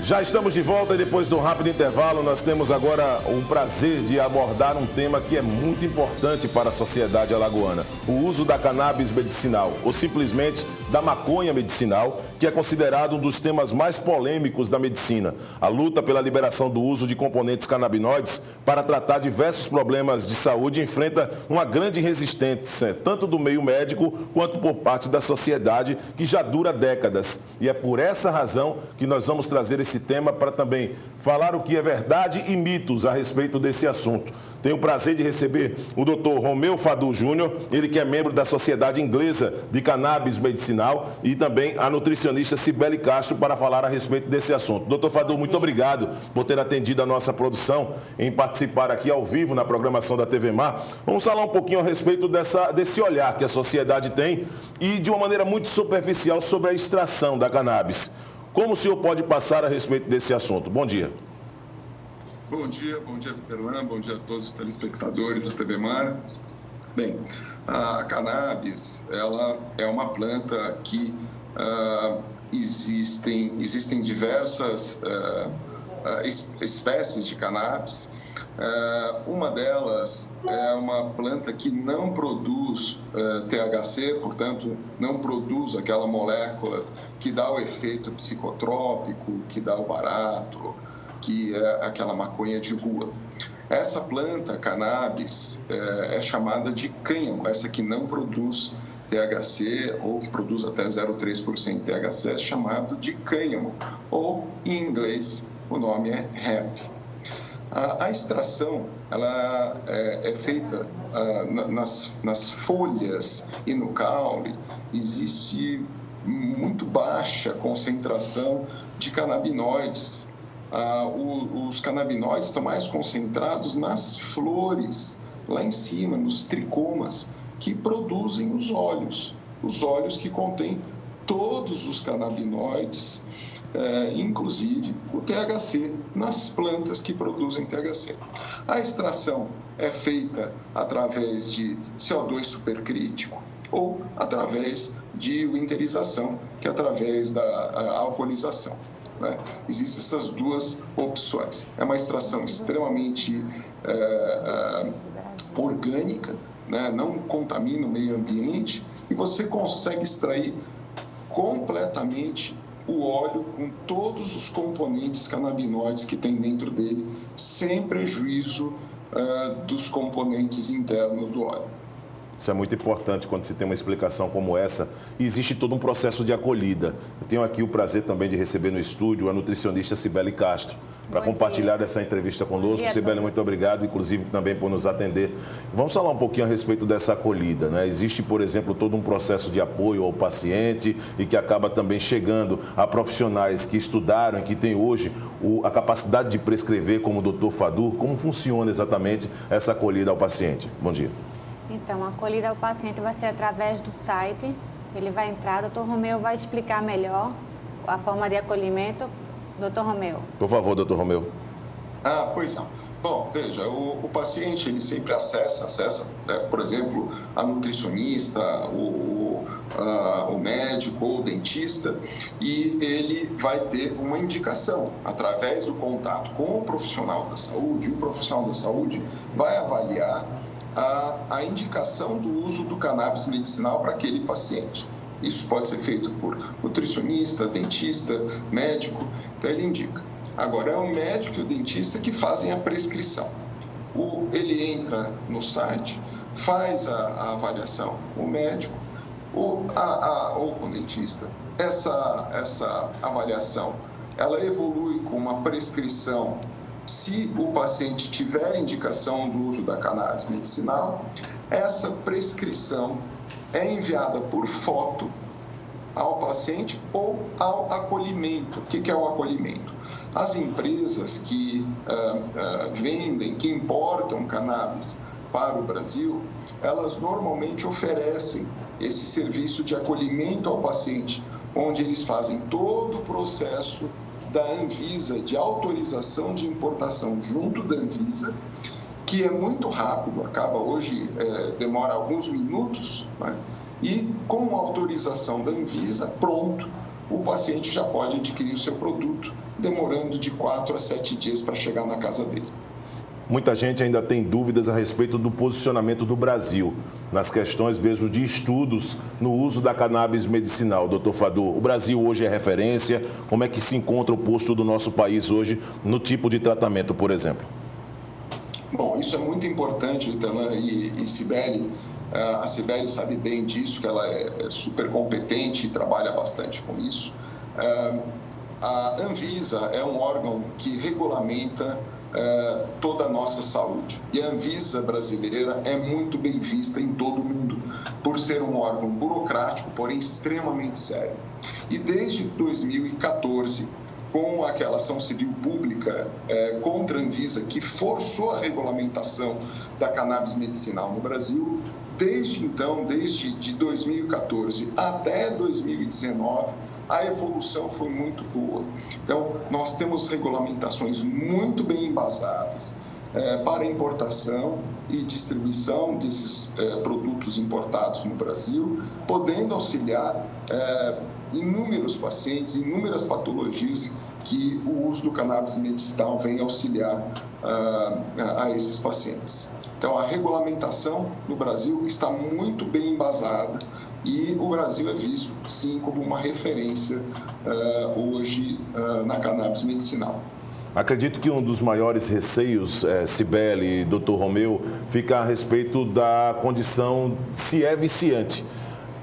Já estamos de volta e depois de um rápido intervalo, nós temos agora o prazer de abordar um tema que é muito importante para a sociedade alagoana: o uso da cannabis medicinal, ou simplesmente da maconha medicinal, que é considerado um dos temas mais polêmicos da medicina. A luta pela liberação do uso de componentes canabinoides para tratar diversos problemas de saúde enfrenta uma grande resistência, tanto do meio médico quanto por parte da sociedade, que já dura décadas. E é por essa razão que nós vamos trazer esse tema para também falar o que é verdade e mitos a respeito desse assunto. Tenho o prazer de receber o Dr. Romeu Fadu Júnior, ele que é membro da Sociedade Inglesa de Cannabis Medicinal, e também a nutricionista Cibele Castro para falar a respeito desse assunto. Dr. Fadu, muito obrigado por ter atendido a nossa produção em participar aqui ao vivo na programação da TV Mar. Vamos falar um pouquinho a respeito desse olhar que a sociedade tem e de uma maneira muito superficial sobre a extração da cannabis. Como o senhor pode passar a respeito desse assunto? Bom dia. Bom dia, Viterlan, bom dia a todos os telespectadores da TV Mar. Bem, a cannabis, ela é uma planta que existem diversas espécies de cannabis. Uma delas é uma planta que não produz THC, portanto, não produz aquela molécula que dá o efeito psicotrópico, que dá o barato, que é aquela maconha de rua. Essa planta, cannabis, é chamada de cânhamo, essa que não produz THC ou que produz até 0,3% de THC é chamado de cânhamo, ou em inglês o nome é hemp. A extração ela é feita nas folhas e no caule. Existe muito baixa concentração de canabinoides. Os canabinoides estão mais concentrados nas flores, lá em cima, nos tricomas, que produzem os óleos que contêm todos os canabinoides, inclusive o THC, nas plantas que produzem THC. A extração é feita através de CO2 supercrítico ou através de winterização, que é através da alcoolização. Existem essas duas opções. É uma extração extremamente orgânica, não contamina o meio ambiente e você consegue extrair completamente o óleo com todos os componentes canabinoides que tem dentro dele, sem prejuízo dos componentes internos do óleo. Isso é muito importante quando se tem uma explicação como essa. E existe todo um processo de acolhida. Eu tenho aqui o prazer também de receber no estúdio a nutricionista Cibele Castro para compartilhar essa entrevista conosco. Cibele, muito obrigado, inclusive também por nos atender. Vamos falar um pouquinho a respeito dessa acolhida, né? Existe, por exemplo, todo um processo de apoio ao paciente e que acaba também chegando a profissionais que estudaram e que têm hoje a capacidade de prescrever, como o Dr. Fadu. Como funciona exatamente essa acolhida ao paciente? Bom dia. Então, a acolhida ao paciente vai ser através do site. Ele vai entrar, o Dr. Romeu vai explicar melhor a forma de acolhimento. Dr. Romeu. Por favor, Dr. Romeu. Pois não. Bom, veja, o paciente, ele sempre acessa, por exemplo, a nutricionista, o médico ou o dentista, e ele vai ter uma indicação através do contato com o profissional da saúde. O profissional da saúde vai avaliar a indicação do uso do cannabis medicinal para aquele paciente. Isso pode ser feito por nutricionista, dentista, médico, então ele indica. Agora, é o médico e o dentista que fazem a prescrição. Ele entra no site, faz a avaliação, o médico ou o dentista. Essa avaliação, ela evolui com uma prescrição. Se o paciente tiver indicação do uso da cannabis medicinal, essa prescrição é enviada por foto ao paciente ou ao acolhimento. O que é o acolhimento? As empresas que vendem, que importam cannabis para o Brasil, elas normalmente oferecem esse serviço de acolhimento ao paciente, onde eles fazem todo o processo da Anvisa, de autorização de importação junto da Anvisa, que é muito rápido, acaba hoje, demora alguns minutos, né? E com a autorização da Anvisa, pronto, o paciente já pode adquirir o seu produto, demorando de 4 a 7 dias para chegar na casa dele. Muita gente ainda tem dúvidas a respeito do posicionamento do Brasil nas questões mesmo de estudos no uso da cannabis medicinal. Doutor Fadul, o Brasil hoje é referência. Como é que se encontra o posto do nosso país hoje no tipo de tratamento, por exemplo? Bom, isso é muito importante, Italan e Cibele. A Cibele sabe bem disso, que ela é super competente e trabalha bastante com isso. A Anvisa é um órgão que regulamenta toda a nossa saúde. E a Anvisa brasileira é muito bem vista em todo o mundo, por ser um órgão burocrático, porém extremamente sério. E desde 2014, com aquela ação civil pública contra a Anvisa, que forçou a regulamentação da cannabis medicinal no Brasil, desde então, desde de 2014 até 2019, a evolução foi muito boa. Então, nós temos regulamentações muito bem embasadas para importação e distribuição desses produtos importados no Brasil, podendo auxiliar inúmeros pacientes, inúmeras patologias que o uso do cannabis medicinal vem auxiliar a esses pacientes. Então, a regulamentação no Brasil está muito bem embasada e o Brasil é visto, sim, como uma referência hoje na cannabis medicinal. Acredito que um dos maiores receios, Cibele e Dr. Romeu, fica a respeito da condição se é viciante.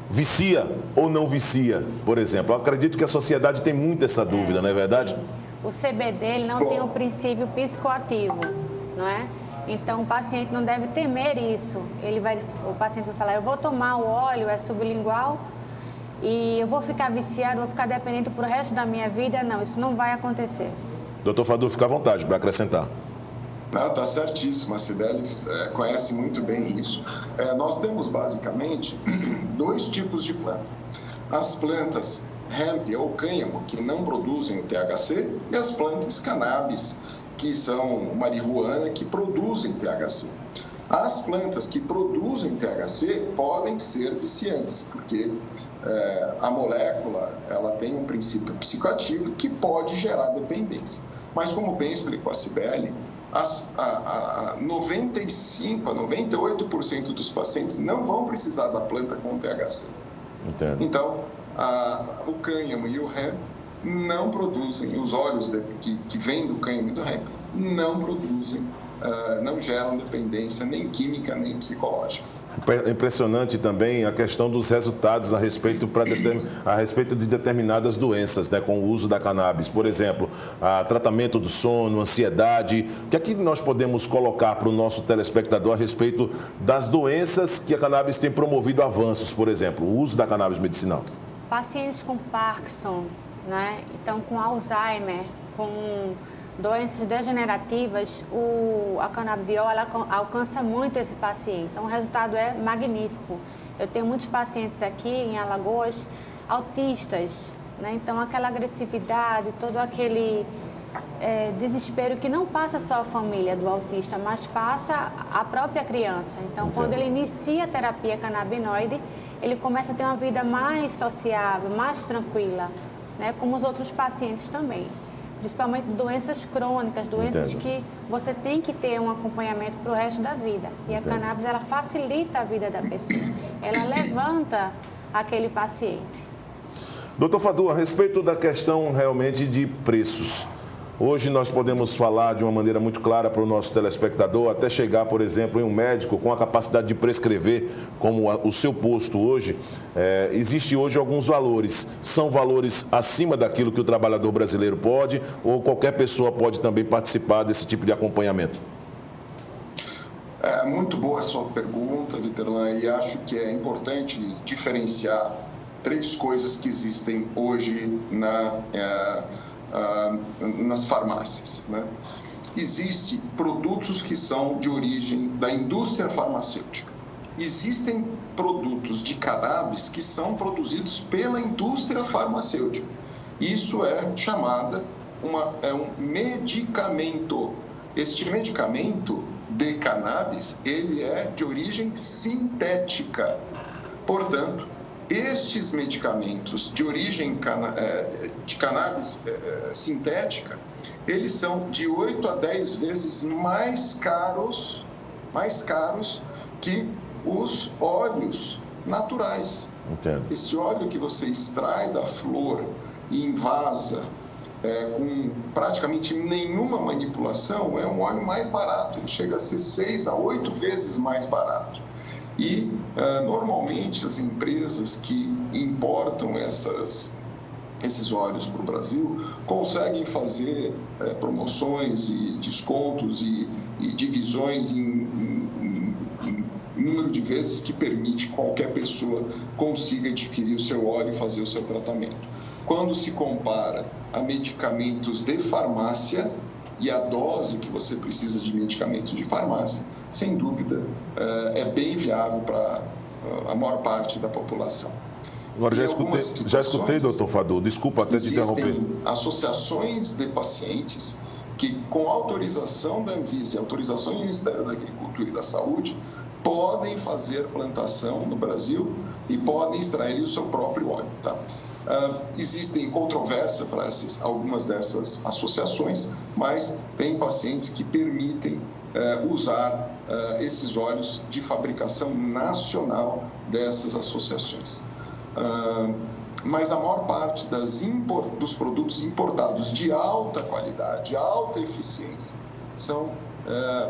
Vicia ou não vicia, por exemplo? Eu acredito que a sociedade tem muito essa dúvida, não é verdade? O CBD ele não tem o princípio psicoativo, não é? Então, o paciente não deve temer isso. O paciente vai falar, eu vou tomar o óleo, é sublingual, e eu vou ficar viciado, vou ficar dependente para o resto da minha vida. Não, isso não vai acontecer. Doutor Fadul, fica à vontade para acrescentar. Está certíssimo, a Cibele conhece muito bem isso. Nós temos, basicamente, 2 tipos de planta. As plantas hemp ou cânhamo, que não produzem o THC, e as plantas cannabis, que são marihuana, que produzem THC. As plantas que produzem THC podem ser viciantes, porque a molécula ela tem um princípio psicoativo que pode gerar dependência. Mas, como bem explicou a Cibele, 95% a 98% dos pacientes não vão precisar da planta com THC. Entendo. Então, o cânhamo e o hemp não produzem, os óleos que vêm do cânhamo e do hemp não produzem, não geram dependência nem química nem psicológica. Impressionante também a questão dos resultados a respeito de determinadas doenças, né, com o uso da cannabis. Por exemplo, tratamento do sono, ansiedade. O que é que nós podemos colocar para o nosso telespectador a respeito das doenças que a cannabis tem promovido avanços, por exemplo, o uso da cannabis medicinal? Pacientes com Parkinson, né? Então, com Alzheimer, com doenças degenerativas, a canabidiol ela alcança muito esse paciente. Então, o resultado é magnífico. Eu tenho muitos pacientes aqui em Alagoas, autistas, né? Então, aquela agressividade, todo aquele desespero que não passa só a família do autista, mas passa a própria criança. Então, Entendo. Quando ele inicia a terapia canabinoide, ele começa a ter uma vida mais sociável, mais tranquila, né? Como os outros pacientes também. Principalmente doenças crônicas, doenças Entendo. que você tem que ter um acompanhamento para o resto da vida. E a cannabis, ela facilita a vida da pessoa. Ela levanta aquele paciente. Doutor Fadul, a respeito da questão realmente de preços. Hoje nós podemos falar de uma maneira muito clara para o nosso telespectador, até chegar, por exemplo, em um médico com a capacidade de prescrever, como o seu posto hoje. Existe hoje alguns valores. São valores acima daquilo que o trabalhador brasileiro pode, ou qualquer pessoa pode também participar desse tipo de acompanhamento? Muito boa a sua pergunta, Vitorlan, e acho que é importante diferenciar 3 coisas que existem hoje nas farmácias, né? Existem produtos que são de origem da indústria farmacêutica. Existem produtos de cannabis que são produzidos pela indústria farmacêutica. Isso é chamada um medicamento. Este medicamento de cannabis, ele é de origem sintética. Portanto, estes medicamentos de origem de cannabis sintética, eles são de 8 a 10 vezes mais caros que os óleos naturais. Entendo. Esse óleo que você extrai da flor e invasa com praticamente nenhuma manipulação é um óleo mais barato, ele chega a ser 6 a 8 vezes mais barato. E, normalmente, as empresas que importam esses óleos para o Brasil conseguem fazer promoções e descontos e divisões em número de vezes que permite que qualquer pessoa consiga adquirir o seu óleo e fazer o seu tratamento. Quando se compara a medicamentos de farmácia e a dose que você precisa de medicamentos de farmácia, sem dúvida, é bem viável para a maior parte da população. Agora, já escutei, doutor Fadul, desculpa até te interromper. Existem associações de pacientes que, com autorização da Anvisa e autorização do Ministério da Agricultura e da Saúde, podem fazer plantação no Brasil e podem extrair o seu próprio óleo. Tá? Existem controvérsias para algumas dessas associações, mas tem pacientes que permitem usar esses óleos de fabricação nacional dessas associações. Mas a maior parte dos produtos importados de alta qualidade, alta eficiência, são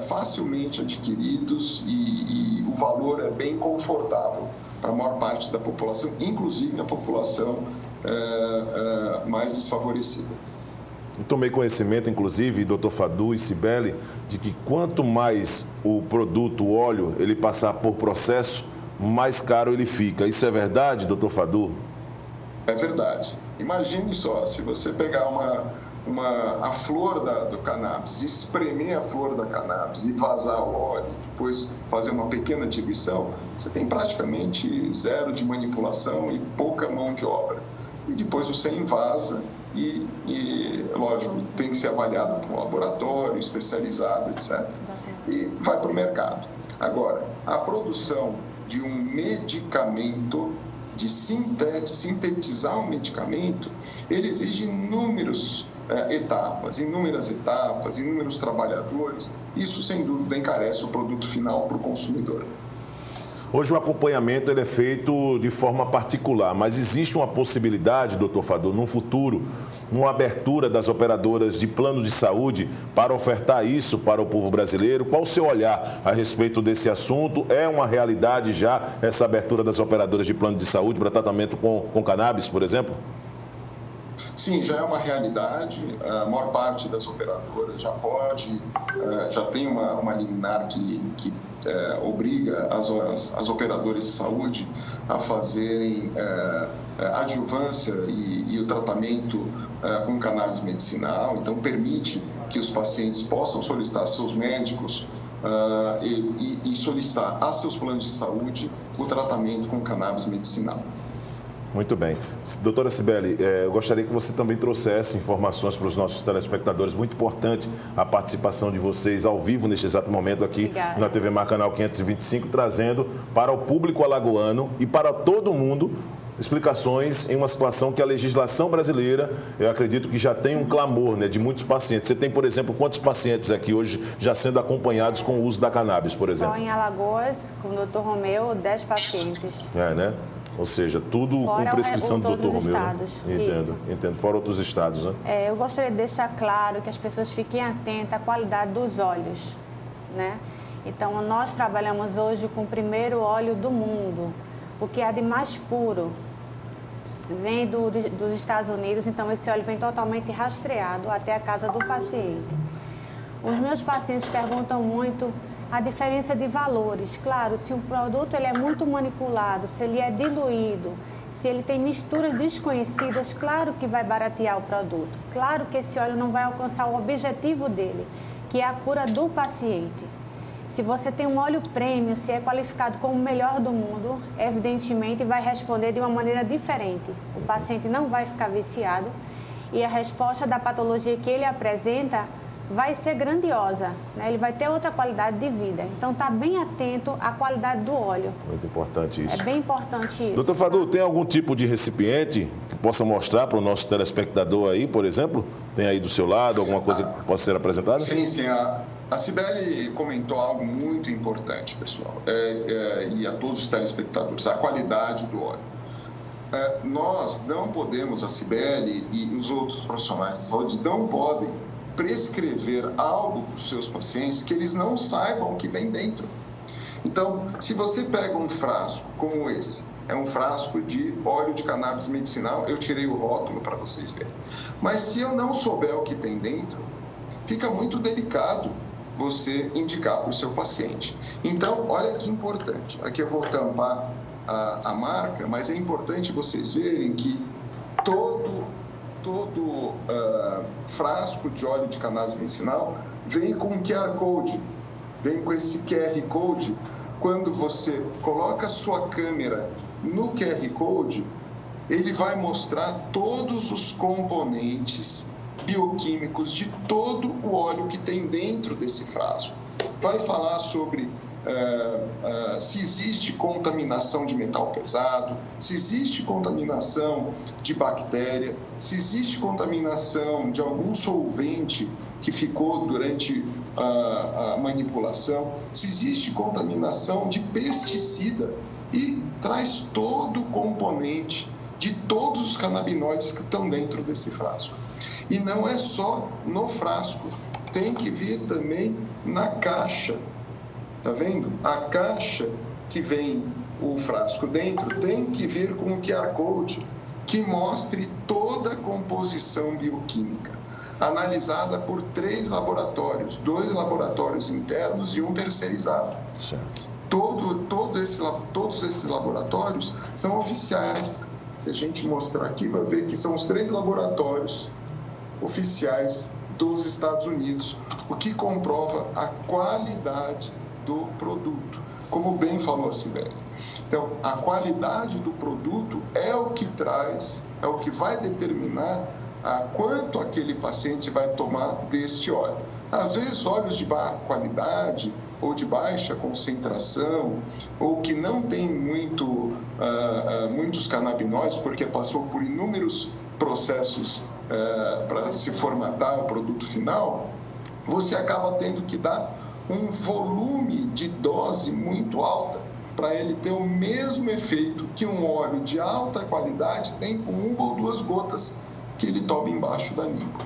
facilmente adquiridos e o valor é bem confortável para a maior parte da população, inclusive a população mais desfavorecida. Eu tomei conhecimento, inclusive, doutor Fadul e Cibele, de que quanto mais o produto, o óleo, ele passar por processo, mais caro ele fica. Isso é verdade, doutor Fadul? É verdade. Imagine só, se você pegar a flor do cannabis, espremer a flor da cannabis e vazar o óleo, depois fazer uma pequena diluição, você tem praticamente zero de manipulação e pouca mão de obra. E depois você invasa e lógico, tem que ser avaliado por um laboratório especializado, etc. E vai para o mercado. Agora, a produção de um medicamento, de sintetizar um medicamento, ele exige inúmeras etapas, inúmeros trabalhadores. Isso, sem dúvida, encarece o produto final para o consumidor. Hoje o acompanhamento ele é feito de forma particular, mas existe uma possibilidade, doutor Fadul, no futuro, uma abertura das operadoras de plano de saúde para ofertar isso para o povo brasileiro? Qual o seu olhar a respeito desse assunto? É uma realidade já essa abertura das operadoras de plano de saúde para tratamento com cannabis, por exemplo? Sim, já é uma realidade. A maior parte das operadoras já tem uma liminar que obriga as operadoras de saúde a fazerem adjuvância e o tratamento com cannabis medicinal. Então, permite que os pacientes possam solicitar a seus médicos e solicitar a seus planos de saúde o tratamento com cannabis medicinal. Muito bem. Doutora Cibele, eu gostaria que você também trouxesse informações para os nossos telespectadores. Muito importante a participação de vocês ao vivo neste exato momento aqui Obrigada. Na TV Mar Canal 525, trazendo para o público alagoano e para todo mundo explicações em uma situação que a legislação brasileira, eu acredito que já tem um clamor, né, de muitos pacientes. Você tem, por exemplo, quantos pacientes aqui hoje já sendo acompanhados com o uso da cannabis, por exemplo? Só em Alagoas, com o Dr. Romeu, 10 pacientes. Né? Ou seja, tudo Fora com prescrição do Dr. Romeu. Estados. Entendo. Fora outros estados, né? Eu gostaria de deixar claro que as pessoas fiquem atentas à qualidade dos óleos, né? Então, nós trabalhamos hoje com o primeiro óleo do mundo, o que é de mais puro. Vem dos Estados Unidos, então esse óleo vem totalmente rastreado até a casa do paciente. Os meus pacientes perguntam muito a diferença de valores. Claro, se o produto ele é muito manipulado, se ele é diluído, se ele tem misturas desconhecidas, claro que vai baratear o produto. Claro que esse óleo não vai alcançar o objetivo dele, que é a cura do paciente. Se você tem um óleo premium, se é qualificado como o melhor do mundo, evidentemente vai responder de uma maneira diferente. O paciente não vai ficar viciado e a resposta da patologia que ele apresenta vai ser grandiosa, né? Ele vai ter outra qualidade de vida. Então, está bem atento à qualidade do óleo. Muito importante isso. É bem importante isso. Doutor Fadu, tem algum tipo de recipiente que possa mostrar para o nosso telespectador aí, por exemplo? Tem aí do seu lado alguma coisa que possa ser apresentada? Sim, sim. A Cibele comentou algo muito importante, pessoal, e a todos os telespectadores, a qualidade do óleo. Nós não podemos, a Cibele e os outros profissionais de saúde não podem prescrever algo para os seus pacientes que eles não saibam o que vem dentro. Então, se você pega um frasco como esse, é um frasco de óleo de cannabis medicinal, eu tirei o rótulo para vocês verem. Mas se eu não souber o que tem dentro, fica muito delicado você indicar para o seu paciente. Então, olha que importante. Aqui eu vou tampar a marca, mas é importante vocês verem que todo frasco de óleo de cannabis medicinal vem com um QR Code, vem com esse QR Code. Quando você coloca a sua câmera no QR Code, ele vai mostrar todos os componentes bioquímicos de todo o óleo que tem dentro desse frasco. Vai falar sobre se existe contaminação de metal pesado, se existe contaminação de bactéria, se existe contaminação de algum solvente que ficou durante a manipulação, se existe contaminação de pesticida, e traz todo o componente de todos os canabinoides que estão dentro desse frasco. E não é só no frasco, tem que vir também na caixa. Tá vendo? A caixa que vem o frasco dentro tem que vir com um QR Code que mostre toda a composição bioquímica, analisada por 3 laboratórios, 2 laboratórios internos e um terceirizado. Certo. Todos esses laboratórios são oficiais. Se a gente mostrar aqui, vai ver que são os 3 laboratórios oficiais dos Estados Unidos, o que comprova a qualidade do produto, como bem falou a Cibele. Então, a qualidade do produto é o que traz, é o que vai determinar quanto aquele paciente vai tomar deste óleo. Às vezes, óleos de baixa qualidade ou de baixa concentração, ou que não tem muitos canabinoides, porque passou por inúmeros processos para se formatar o produto final, você acaba tendo que dar um volume de dose muito alta para ele ter o mesmo efeito que um óleo de alta qualidade tem com 1 ou 2 gotas que ele toma embaixo da língua.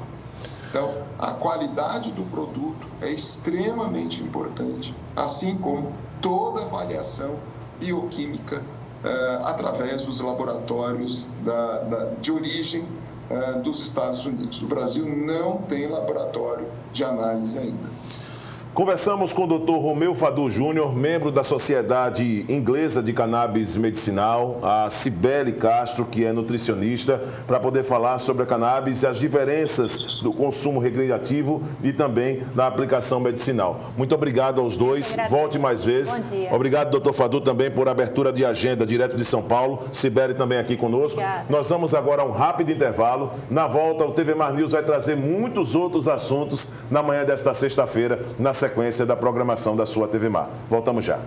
Então, a qualidade do produto é extremamente importante, assim como toda avaliação bioquímica através dos laboratórios de origem dos Estados Unidos. O Brasil não tem laboratório de análise ainda. Conversamos com o Dr. Romeu Fadu Júnior, membro da Sociedade Inglesa de Cannabis Medicinal, a Cibele Castro, que é nutricionista, para poder falar sobre a cannabis e as diferenças do consumo recreativo e também da aplicação medicinal. Muito obrigado aos dois. Volte mais vezes. Bom dia. Obrigado, Dr. Fadu, também por abertura de agenda direto de São Paulo. Cibele também aqui conosco. Obrigada. Nós vamos agora a um rápido intervalo. Na volta, o TV Mar News vai trazer muitos outros assuntos na manhã desta sexta-feira, na sequência da programação da sua TV Mar. Voltamos já.